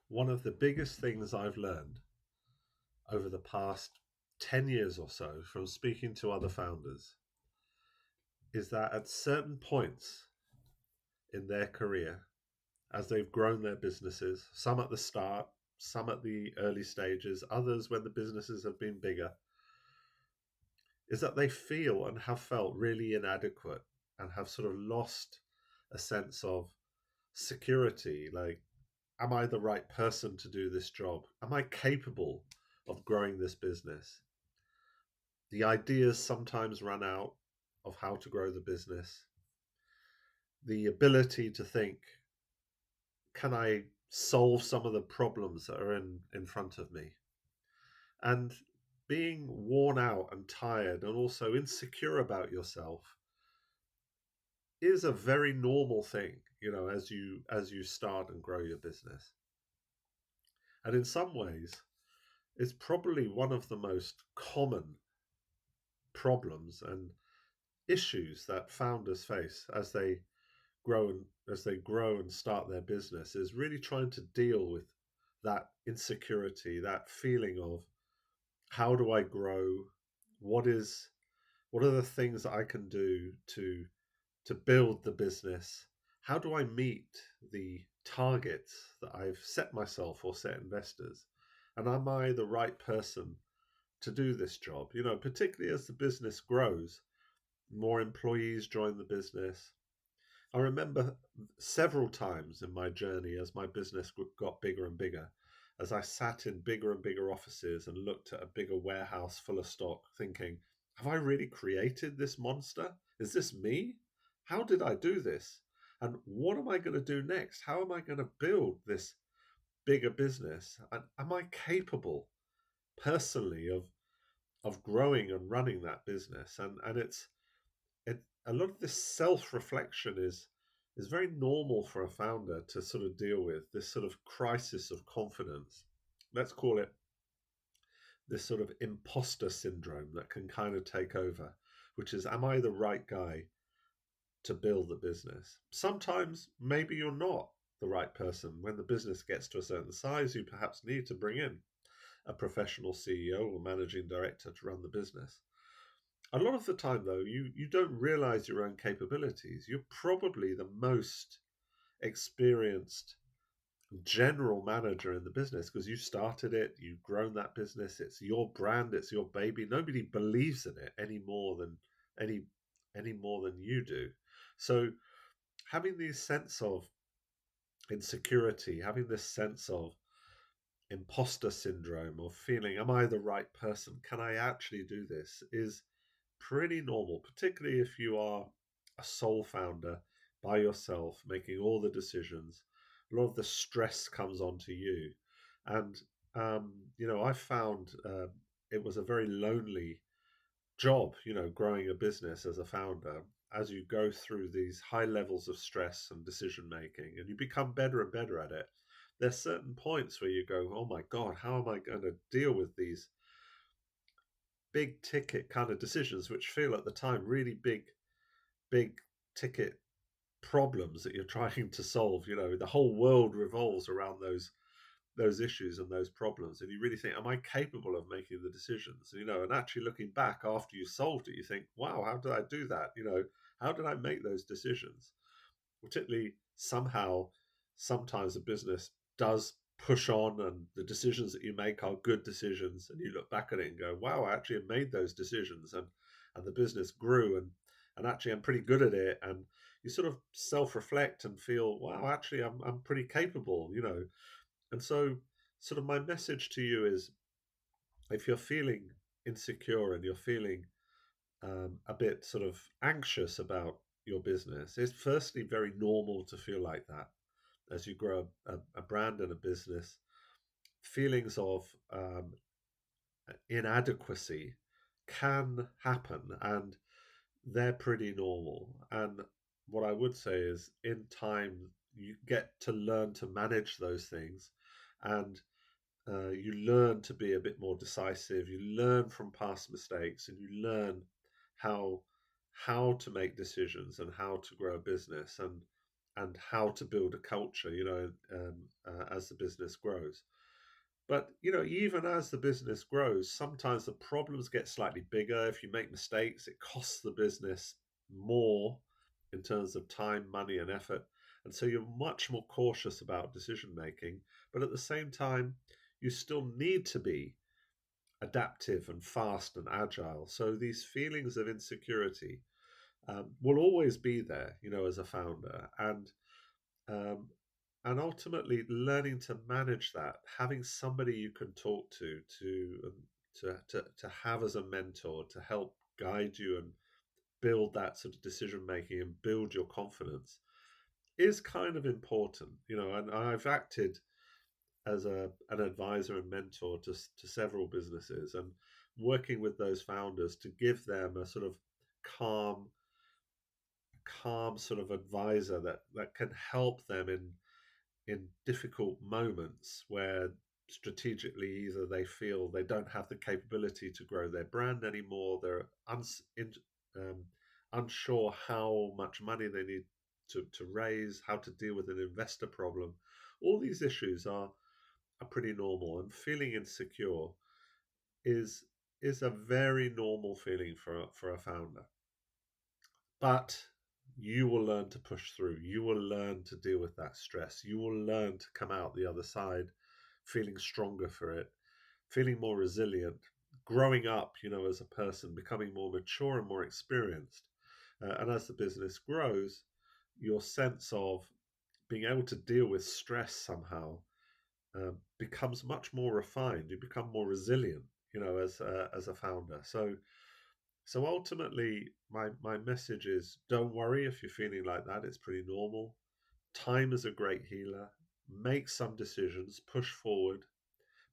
One of the biggest things I've learned over the past 10 years or so from speaking to other founders is that at certain points in their career, as they've grown their businesses, some at the start, some at the early stages, others when the businesses have been bigger, is that they feel and have felt really inadequate and have sort of lost a sense of security. Like, am I the right person to do this job? Am I capable of growing this business? The ideas sometimes run out of how to grow the business. The ability to think, can I solve some of the problems that are in front of me? And being worn out and tired and also insecure about yourself is a very normal thing, as you start and grow your business. And in some ways, it's probably one of the most common problems and issues that founders face as they grow and start their business, is really trying to deal with that insecurity, that feeling of, how do I grow? What are the things that I can do to build the business? How do I meet the targets that I've set myself or set investors? And am I the right person to do this job? Particularly as the business grows, more employees join the business. I remember several times in my journey as my business got bigger and bigger, as I sat in bigger and bigger offices and looked at a bigger warehouse full of stock, thinking, have I really created this monster? Is this me? How did I do this? And what am I going to do next? How am I going to build this bigger business? And am I capable personally of growing and running that business? And a lot of this self-reflection is very normal for a founder to sort of deal with, this sort of crisis of confidence. Let's call it this sort of imposter syndrome that can kind of take over, which is, am I the right guy to build the business? Sometimes maybe you're not the right person. When the business gets to a certain size, you perhaps need to bring in a professional CEO or managing director to run the business. A lot of the time, though, you don't realize your own capabilities. You're probably the most experienced general manager in the business because you started it, you've grown that business, it's your brand, it's your baby. Nobody believes in it any more than you do. So having this sense of insecurity, having this sense of imposter syndrome, or feeling, am I the right person? Can I actually do this? Is pretty normal, particularly if you are a sole founder by yourself, making all the decisions. A lot of the stress comes onto you. And, I found it was a very lonely job, growing a business as a founder, as you go through these high levels of stress and decision making, and you become better and better at it. There's certain points where you go, oh my God, how am I going to deal with these big ticket kind of decisions, which feel at the time really big ticket problems that you're trying to solve? The whole world revolves around those issues and those problems, and you really think, am I capable of making the decisions? And actually looking back after you solved it, you think, wow, how did I do that? How did I make those decisions? Particularly, sometimes a business does push on, and the decisions that you make are good decisions, and you look back at it and go, wow, I actually have made those decisions, and the business grew, and actually I'm pretty good at it. And you sort of self-reflect and feel, wow, actually I'm pretty capable. And so, sort of, my message to you is, if you're feeling insecure and you're feeling a bit sort of anxious about your business, it's firstly very normal to feel like that as you grow a brand and a business. Feelings of inadequacy can happen, and they're pretty normal. And what I would say is, in time, you get to learn to manage those things, and you learn to be a bit more decisive. You learn from past mistakes, and you learn how to make decisions and how to grow a business, and how to build a culture. as the business grows. But even as the business grows, sometimes the problems get slightly bigger. If you make mistakes, it costs the business more in terms of time, money, and effort. And so you're much more cautious about decision making. But at the same time, you still need to be adaptive and fast and agile. So these feelings of insecurity will always be there, as a founder, um, and ultimately learning to manage that, having somebody you can talk to have as a mentor to help guide you and build that sort of decision making and build your confidence is kind of important, And I've acted as an advisor and mentor to several businesses, and working with those founders to give them a sort of calm sort of advisor that can help them in difficult moments where strategically either they feel they don't have the capability to grow their brand anymore, they're um, unsure how much money they need to raise, how to deal with an investor problem. All these issues are pretty normal, and feeling insecure is a very normal feeling for a founder. But you will learn to push through. You will learn to deal with that stress. You will learn to come out the other side feeling stronger for it, feeling more resilient, growing up, as a person, becoming more mature and more experienced. And as the business grows, your sense of being able to deal with stress somehow becomes much more refined. You become more resilient, as a founder. So ultimately, my message is don't worry if you're feeling like that. It's pretty normal. Time is a great healer. Make some decisions, push forward,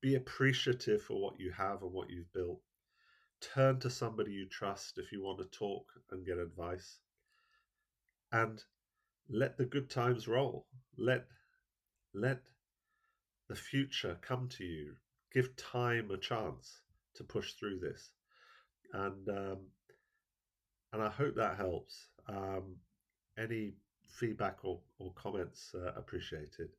be appreciative for what you have and what you've built. Turn to somebody you trust if you want to talk and get advice. And let the good times roll. Let the future come to you. Give time a chance to push through this. And I hope that helps. Any feedback or comments appreciated.